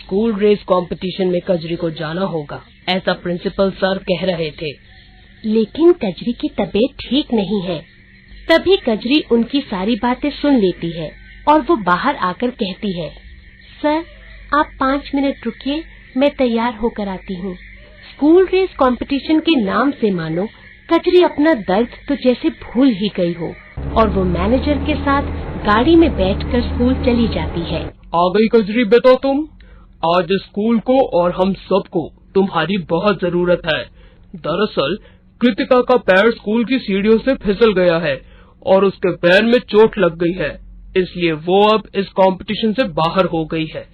School race competition में कजरी को जाना होगा, ऐसा प्रिंसिपल सर कह रहे थे। लेकिन कजरी की तबीयत ठीक नहीं है। तभी कजरी उनकी सारी बातें सुन लेती है और वो बाहर आकर कहती है, सर आप 5 मिनट रुकिए, मैं तैयार होकर आती हूँ। स्कूल रेस कंपटीशन के नाम से मानो कजरी अपना दर्द तो जैसे भूल ही गई हो और वो मैनेजर के साथ गाड़ी में बैठकर स्कूल चली जाती है। आ गई कजरी बेटा तुम। आज स्कूल को और हम सबको तुम्हारी बहुत जरूरत है। दरअसल कृतिका का पैर स्कूल की सीढ़ियों से फिसल गया है और उसके पैर में चोट लग गई है, इसलिए वो अब इस कंपटीशन से बाहर हो गई है।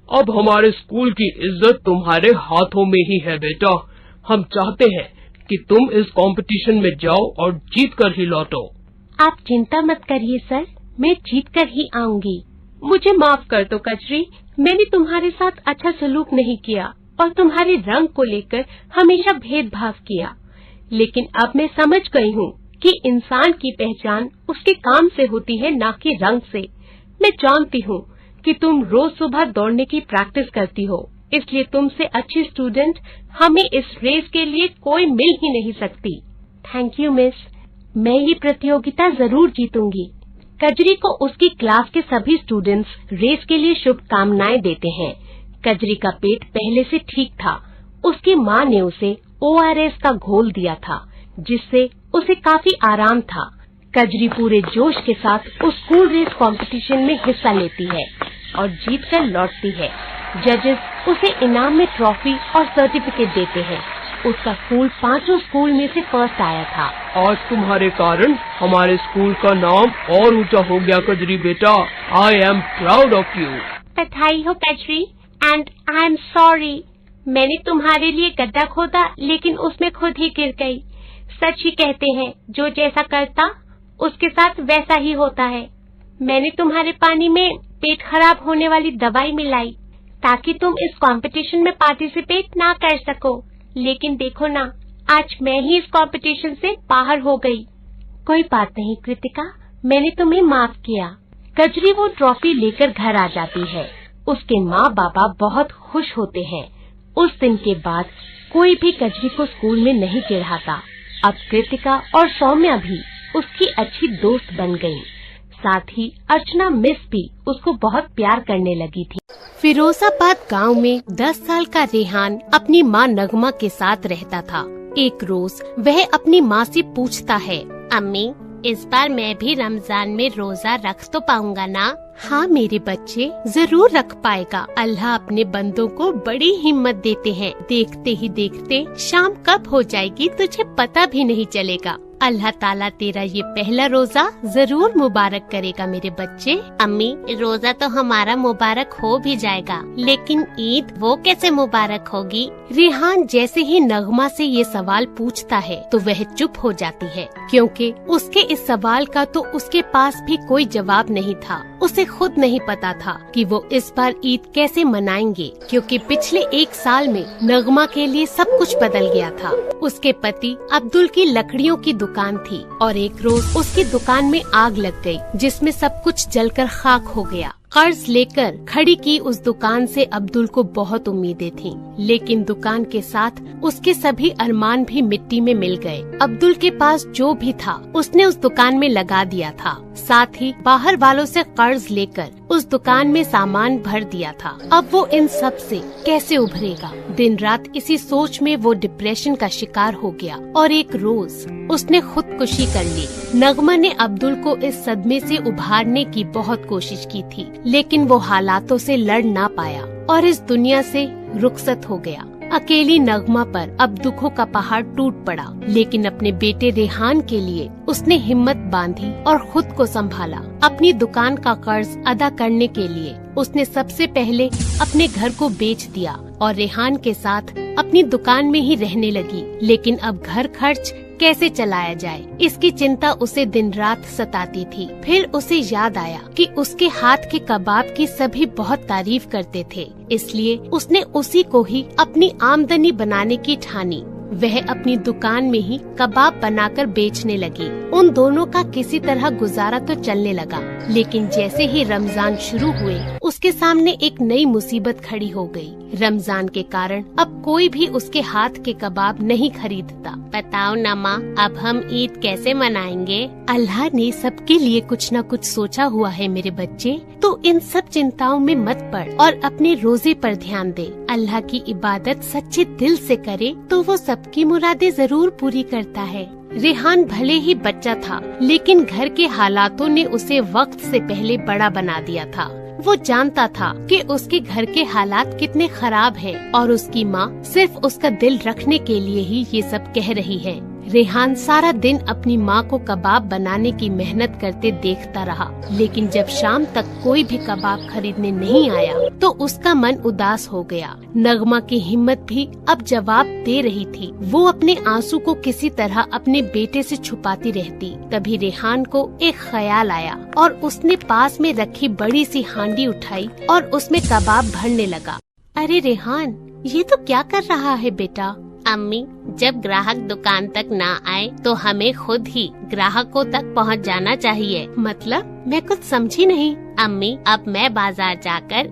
अब हमारे स्कूल की इज्जत तुम्हारे हाथों में ही है बेटा। हम चाहते हैं कि तुम इस कंपटीशन में जाओ और जीत कर ही लौटो। आप चिंता मत करिए सर, मैं जीत कर ही आऊंगी। मुझे माफ कर दो कजरी, मैंने तुम्हारे साथ अच्छा सलूक नहीं किया और तुम्हारे रंग को लेकर हमेशा भेदभाव किया। लेकिन अब मैं समझ गई हूँ कि इंसान की पहचान उसके काम से होती है, ना कि रंग से। मैं जानती हूँ कि तुम रोज सुबह दौड़ने की प्रैक्टिस करती हो, इसलिए तुमसे अच्छी स्टूडेंट हमें इस रेस के लिए कोई मिल ही नहीं सकती। थैंक यू मिस, मैं ये प्रतियोगिता जरूर जीतूंगी। कजरी को उसकी क्लास के सभी स्टूडेंट्स रेस के लिए शुभकामनाएं देते हैं। कजरी का पेट पहले से ठीक था। उसकी माँ ने उसे ORS का घोल दिया था, जिससे उसे काफी आराम था। कजरी पूरे जोश के साथ उस स्कूल रेस कंपटीशन में हिस्सा लेती है और जीत कर लौटती है। जजेस उसे इनाम में ट्रॉफी और सर्टिफिकेट देते हैं। उसका स्कूल 5 स्कूल में से फर्स्ट आया था। आज तुम्हारे कारण हमारे स्कूल का नाम और ऊंचा हो गया कजरी बेटा। I am proud of you। बधाई हो Kajri, and I am sorry। मैंने तुम्हारे लिए गड्ढा खोदा, लेकिन उसमें खुद ही गिर गई। सच ही कहते हैं, जो जैसा करता उसके साथ वैसा ही होता है। मैंने तुम्हारे पानी में पेट खराब होने वाली दवाई मिलाई ताकि तुम इस कंपटीशन में पार्टिसिपेट ना कर सको, लेकिन देखो ना, आज मैं ही इस कंपटीशन से बाहर हो गई। कोई बात नहीं कृतिका, मैंने तुम्हें माफ किया। कजरी वो ट्रॉफी लेकर घर आ जाती है। उसके माँ बाबा बहुत खुश होते हैं। उस दिन के बाद कोई भी कजरी को स्कूल में नहीं चिढ़ाता। अब कृतिका और सौम्या भी उसकी अच्छी दोस्त बन गयी। साथ ही अर्चना मिस भी उसको बहुत प्यार करने लगी थी। फिरोजाबाद गांव में 10 साल का रेहान अपनी माँ नगमा के साथ रहता था। एक रोज वह अपनी माँ से पूछता है, अम्मी इस बार मैं भी रमजान में रोजा रख तो पाऊंगा ना? हाँ मेरे बच्चे, जरूर रख पाएगा। अल्लाह अपने बंदों को बड़ी हिम्मत देते हैं। देखते ही देखते शाम कब हो जाएगी तुझे पता भी नहीं चलेगा। अल्लाह ताला तेरा ये पहला रोजा जरूर मुबारक करेगा मेरे बच्चे। अम्मी रोजा तो हमारा मुबारक हो भी जाएगा, लेकिन ईद वो कैसे मुबारक होगी? रेहान जैसे ही नगमा से ये सवाल पूछता है तो वह चुप हो जाती है, क्योंकि उसके इस सवाल का तो उसके पास भी कोई जवाब नहीं था। उसे खुद नहीं पता था कि वो इस बार ईद कैसे मनाएंगे, क्योंकि पिछले 1 साल में नगमा के लिए सब कुछ बदल गया था। उसके पति अब्दुल की लकड़ियों की दुकान थी और एक रोज उसकी दुकान में आग लग गई, जिसमें सब कुछ जलकर खाक हो गया। कर्ज लेकर खड़ी की उस दुकान से अब्दुल को बहुत उम्मीदें थीं, लेकिन दुकान के साथ उसके सभी अरमान भी मिट्टी में मिल गए। अब्दुल के पास जो भी था उसने उस दुकान में लगा दिया था। साथ ही बाहर वालों से कर्ज लेकर उस दुकान में सामान भर दिया था। अब वो इन सब से कैसे उभरेगा? दिन रात इसी सोच में वो डिप्रेशन का शिकार हो गया और एक रोज उसने खुदकुशी कर ली। नगमा ने अब्दुल को इस सदमे से उभारने की बहुत कोशिश की थी, लेकिन वो हालातों से लड़ ना पाया और इस दुनिया से रुखसत हो गया। अकेली नगमा पर अब दुखों का पहाड़ टूट पड़ा, लेकिन अपने बेटे रेहान के लिए उसने हिम्मत बांधी और खुद को संभाला। अपनी दुकान का कर्ज अदा करने के लिए उसने सबसे पहले अपने घर को बेच दिया और रेहान के साथ अपनी दुकान में ही रहने लगी। लेकिन अब घर खर्च कैसे चलाया जाए, इसकी चिंता उसे दिन रात सताती थी। फिर उसे याद आया कि उसके हाथ के कबाब की सभी बहुत तारीफ करते थे, इसलिए उसने उसी को ही अपनी आमदनी बनाने की ठानी। वह अपनी दुकान में ही कबाब बनाकर बेचने लगी। उन दोनों का किसी तरह गुजारा तो चलने लगा, लेकिन जैसे ही रमजान शुरू हुए उसके सामने एक नई मुसीबत खड़ी हो गई। रमजान के कारण अब कोई भी उसके हाथ के कबाब नहीं खरीदता। बताओ ना माँ, अब हम ईद कैसे मनाएंगे? अल्लाह ने सबके लिए कुछ न कुछ सोचा हुआ है मेरे बच्चे, तो इन सब चिंताओं में मत पड़ और अपने रोजे पर ध्यान दे। अल्लाह की इबादत सच्चे दिल से करे तो वो सबकी मुरादें जरूर पूरी करता है। रेहान भले ही बच्चा था, लेकिन घर के हालातों ने उसे वक्त से पहले बड़ा बना दिया था। वो जानता था कि उसके घर के हालात कितने खराब हैं और उसकी माँ सिर्फ उसका दिल रखने के लिए ही ये सब कह रही है। रेहान सारा दिन अपनी माँ को कबाब बनाने की मेहनत करते देखता रहा, लेकिन जब शाम तक कोई भी कबाब खरीदने नहीं आया तो उसका मन उदास हो गया। नगमा की हिम्मत भी अब जवाब दे रही थी। वो अपने आंसू को किसी तरह अपने बेटे से छुपाती रहती। तभी रेहान को एक ख्याल आया और उसने पास में रखी बड़ी सी हांडी उठाई और उसमें कबाब भरने लगा। अरे रेहान, ये तो क्या कर रहा है बेटा? अम्मी, जब ग्राहक दुकान तक ना आए तो हमें खुद ही ग्राहकों तक पहुंच जाना चाहिए। मतलब? मैं कुछ समझी नहीं। अम्मी, अब मैं बाजार जाकर